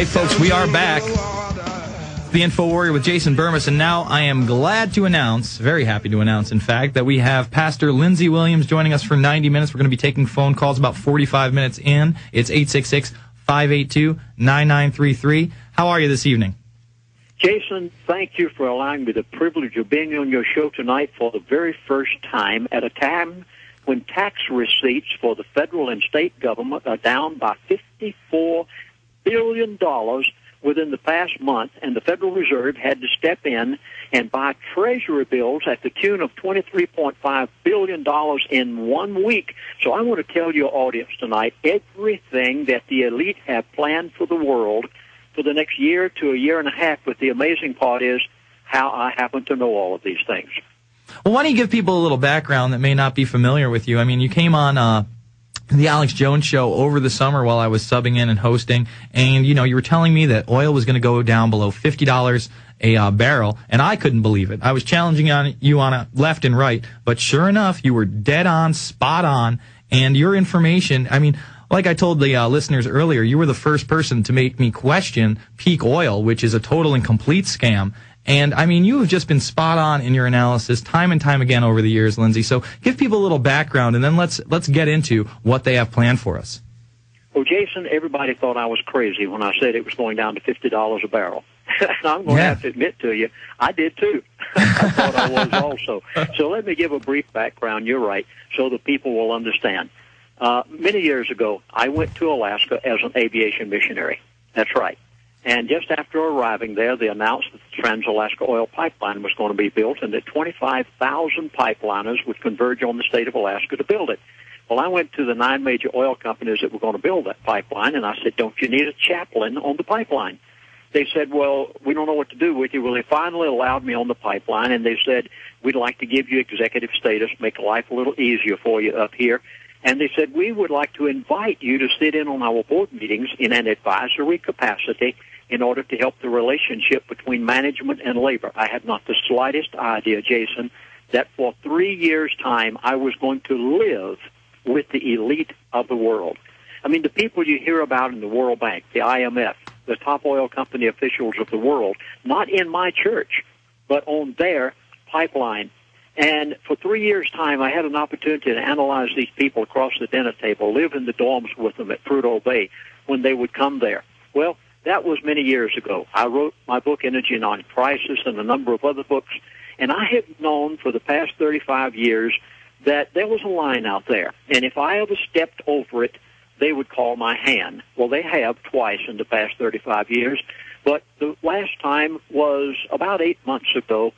right, folks, we are back. The InfoWarrior with Jason Bermas, and now I am glad to announce, very happy to announce, in fact, that we have Pastor Lindsey Williams joining us for 90 minutes. We're going to be taking phone calls about 45 minutes in. It's 866-582-9933. How are you this evening? Jason, thank you for allowing me the privilege of being on your show tonight for the very first time at a time when tax receipts for the federal and state government are down by $54 billion within the past month, and the Federal Reserve had to step in and buy Treasury bills at the tune of $23.5 billion in 1 week. So I want to tell your audience tonight everything that the elite have planned for the world for the next year to a year and a half, but the amazing part is how I happen to know all of these things. Well, why don't you give people a little background that may not be familiar with you? I mean, you came on the Alex Jones show over the summer while I was subbing in and hosting, and, you know, you were telling me that oil was going to go down below $50 a barrel, and I couldn't believe it. I was challenging you on it left and right, but sure enough, you were dead on, spot on, and your information, I mean, like I told the listeners earlier, you were the first person to make me question peak oil, which is a total and complete scam. And, I mean, you have just been spot on in your analysis time and time again over the years, Lindsey. So give people a little background, and then let's get into what they have planned for us. Well, Jason, everybody thought I was crazy when I said it was going down to $50 a barrel. And I'm going to have to admit to you, I did too. I thought I was also. So let me give a brief background. You're right, so the people will understand. Many years ago, I went to Alaska as an aviation missionary. That's right. And just after arriving there, they announced that the Trans-Alaska Oil Pipeline was going to be built and that 25,000 pipeliners would converge on the state of Alaska to build it. Well, I went to the 9 major oil companies that were going to build that pipeline, and I said, don't you need a chaplain on the pipeline? They said, well, we don't know what to do with you. Well, they finally allowed me on the pipeline, and they said, we'd like to give you executive status, make life a little easier for you up here. And they said, we would like to invite you to sit in on our board meetings in an advisory capacity in order to help the relationship between management and labor. I had not the slightest idea, Jason, that for 3 years' time I was going to live with the elite of the world. I mean, the people you hear about in the World Bank, the IMF, the top oil company officials of the world, not in my church, but on their pipeline. And for 3 years' time, I had an opportunity to analyze these people across the dinner table, live in the dorms with them at Prudhoe Bay when they would come there. Well, that was many years ago. I wrote my book, Energy Non-Crisis, and a number of other books, and I have known for the past 35 years that there was a line out there, and if I ever stepped over it, they would call my hand. Well, they have twice in the past 35 years, but the last time was about 8 months ago.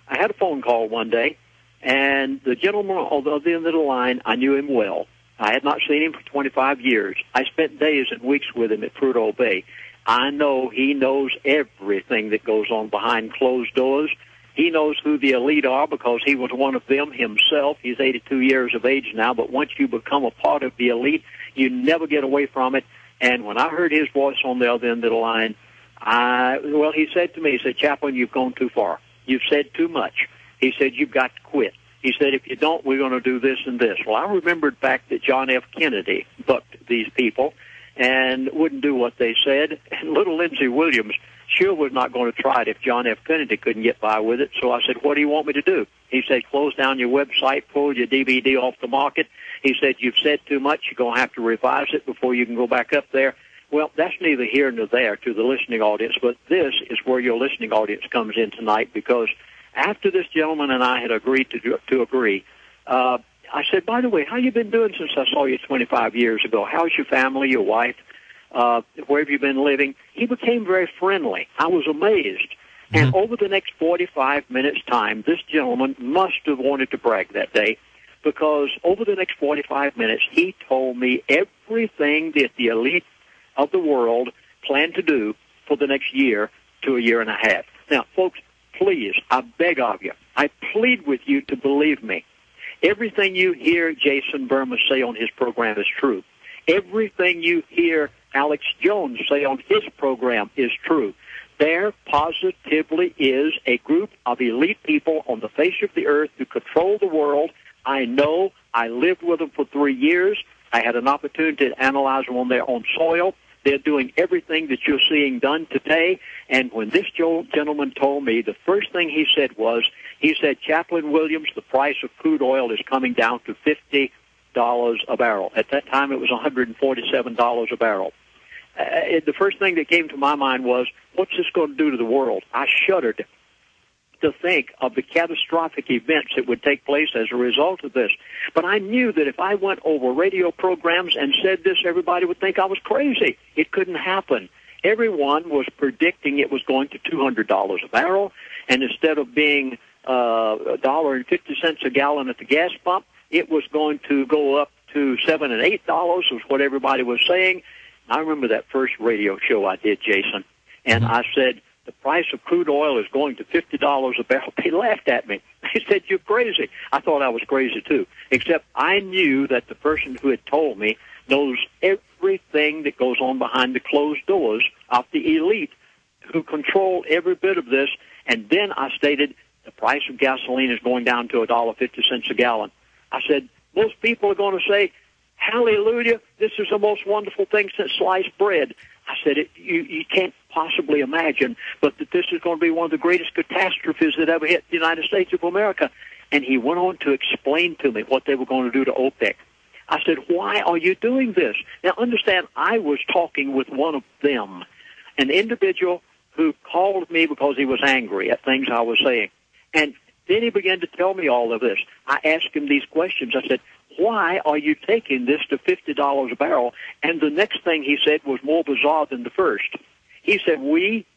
I had a phone call one day, and the gentleman on the other end of the line, I knew him well. I had not seen him for 25 years. I spent days and weeks with him at Prudhoe Bay. I know he knows everything that goes on behind closed doors. He knows who the elite are because he was one of them himself. He's 82 years of age now, but once you become a part of the elite, you never get away from it. And when I heard his voice on the other end of the line, he said to me, he said, Chaplain, you've gone too far. You've said too much. He said, you've got to quit. He said, if you don't, we're going to do this and this. Well, I remembered back that John F. Kennedy bucked these people and wouldn't do what they said. And little Lindsey Williams sure was not going to try it if John F. Kennedy couldn't get by with it. So I said, what do you want me to do? He said, close down your website, pull your DVD off the market. He said, you've said too much. You're going to have to revise it before you can go back up there. Well, that's neither here nor there to the listening audience, but this is where your listening audience comes in tonight, because after this gentleman and I had agreed to agree, I said, by the way, how you been doing since I saw you 25 years ago? How's your family, your wife? Where have you been living? He became very friendly. I was amazed. And over the next 45 minutes' time, this gentleman must have wanted to brag that day, because over the next 45 minutes, he told me everything that the elite of the world plan to do for the next year to a year and a half. Now, folks, please, I beg of you, I plead with you to believe me. Everything you hear Jason Bermas say on his program is true. Everything you hear Alex Jones say on his program is true. There positively is a group of elite people on the face of the earth who control the world. I know. I lived with them for 3 years. I had an opportunity to analyze them on their own soil. They're doing everything that you're seeing done today. And when this gentleman told me, the first thing he said was, he said, Chaplain Williams, the price of crude oil is coming down to $50 a barrel. At that time, it was $147 a barrel. The first thing that came to my mind was, what's this going to do to the world? I shuddered to think of the catastrophic events that would take place as a result of this. But I knew that if I went over radio programs and said this, everybody would think I was crazy. It couldn't happen. Everyone was predicting it was going to $200 a barrel, and instead of being $1.50 a gallon at the gas pump, it was going to go up to $7 and $8 was what everybody was saying. I remember that first radio show I did, Jason, and I said, the price of crude oil is going to $50 a barrel. They laughed at me. They said, you're crazy. I thought I was crazy, too, except I knew that the person who had told me knows everything that goes on behind the closed doors of the elite who control every bit of this. And then I stated the price of gasoline is going down to $1.50 a gallon. I said, most people are going to say, hallelujah, this is the most wonderful thing since sliced bread. I said, you can't possibly imagine, but that this is going to be one of the greatest catastrophes that ever hit the United States of America. And he went on to explain to me what they were going to do to OPEC. I said, why are you doing this? Now, understand, I was talking with one of them, an individual who called me because he was angry at things I was saying. And then he began to tell me all of this. I asked him these questions. I said, why are you taking this to $50 a barrel? And the next thing he said was more bizarre than the first. He said, we.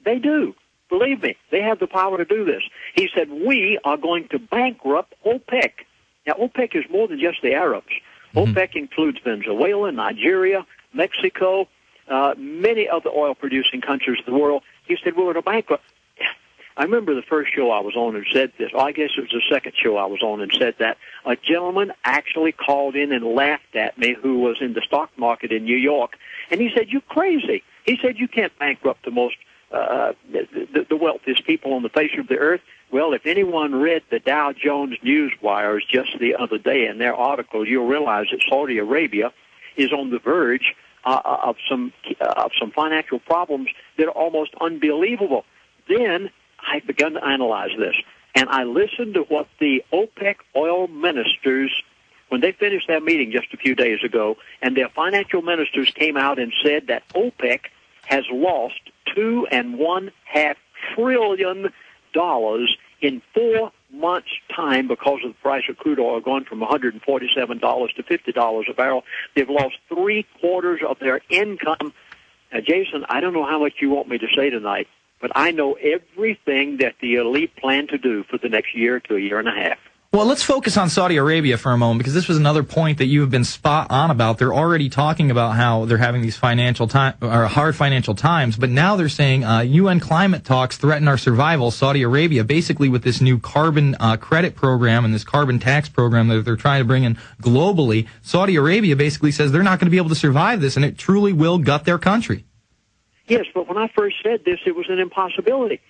They do. Believe me, they have the power to do this. He said, we are going to bankrupt OPEC. Now, OPEC is more than just the Arabs. OPEC includes Venezuela, Nigeria, Mexico, many other oil-producing countries of the world. He said, we're going to bankrupt. I remember the first show I was on and said this. I guess it was the second show I was on and said that. A gentleman actually called in and laughed at me who was in the stock market in New York. And he said, you're crazy. He said, you can't bankrupt the most, the wealthiest people on the face of the earth. Well, if anyone read the Dow Jones news wires just the other day in their article, you'll realize that Saudi Arabia is on the verge of some financial problems that are almost unbelievable. Then I began to analyze this, and I listened to what the OPEC oil ministers, when they finished their meeting just a few days ago, and their financial ministers came out and said that OPEC has lost $2.5 trillion in 4 months' time because of the price of crude oil going from $147 to $50 a barrel. They've lost 3/4 of their income. Now, Jason, I don't know how much you want me to say tonight, but I know everything that the elite plan to do for the next year to a year and a half. Well, let's focus on Saudi Arabia for a moment, because this was another point that you have been spot on about. They're already talking about how they're having these hard financial times, but now they're saying UN climate talks threaten our survival. Saudi Arabia, basically with this new carbon credit program and this carbon tax program that they're trying to bring in globally, Saudi Arabia basically says they're not going to be able to survive this, and it truly will gut their country. Yes, but when I first said this, it was an impossibility.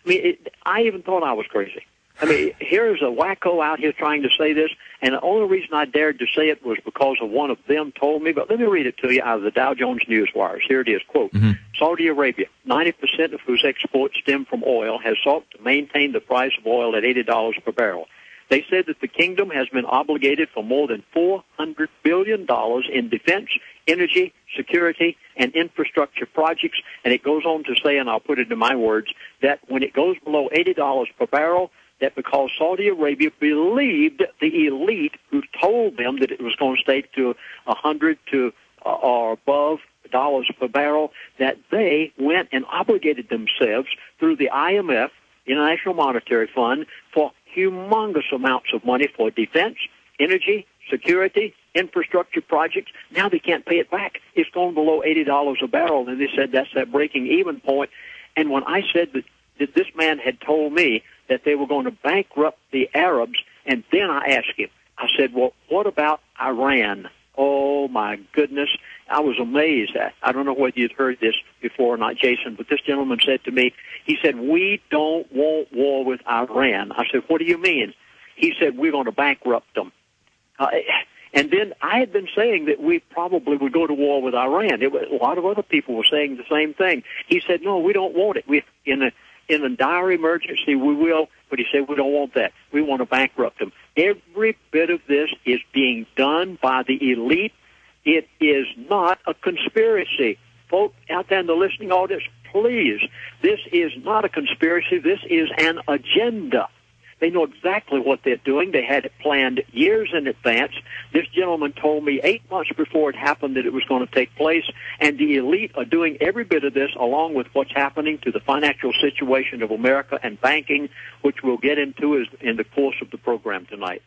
I mean, I even thought I was crazy. I mean, here's a wacko out here trying to say this, and the only reason I dared to say it was because of one of them told me. But let me read it to you out of the Dow Jones news wires. Here it is, quote, Saudi Arabia, 90% of whose exports stem from oil, has sought to maintain the price of oil at $80 per barrel. They said that the kingdom has been obligated for more than $400 billion in defense, energy, security, and infrastructure projects. And it goes on to say, and I'll put it in my words, that when it goes below $80 per barrel, that because Saudi Arabia believed the elite who told them that it was going to stay to 100 to or above dollars per barrel, that they went and obligated themselves through the IMF, International Monetary Fund, for humongous amounts of money for defense, energy, security, infrastructure projects. Now they can't pay it back. It's gone below $80 a barrel, and they said that's that breaking even point. And when I said that this man had told me that they were going to bankrupt the Arabs, and then I asked him, I said, well, what about Iran? Oh, my goodness. I was amazed. I don't know whether you'd heard this before or not, Jason, but this gentleman said to me, he said, we don't want war with Iran. I said, what do you mean? He said, we're going to bankrupt them. And then I had been saying that we probably would go to war with Iran. A lot of other people were saying the same thing. He said, no, we don't want it. In a dire emergency, we will. But he said, we don't want that. We want to bankrupt them. Every bit of this is being done by the elite. It is not a conspiracy. Folks out there in the listening audience, please, this is not a conspiracy. This is an agenda. They know exactly what they're doing. They had it planned years in advance. This gentleman told me 8 months before it happened that it was going to take place, and the elite are doing every bit of this along with what's happening to the financial situation of America and banking, which we'll get into in the course of the program tonight.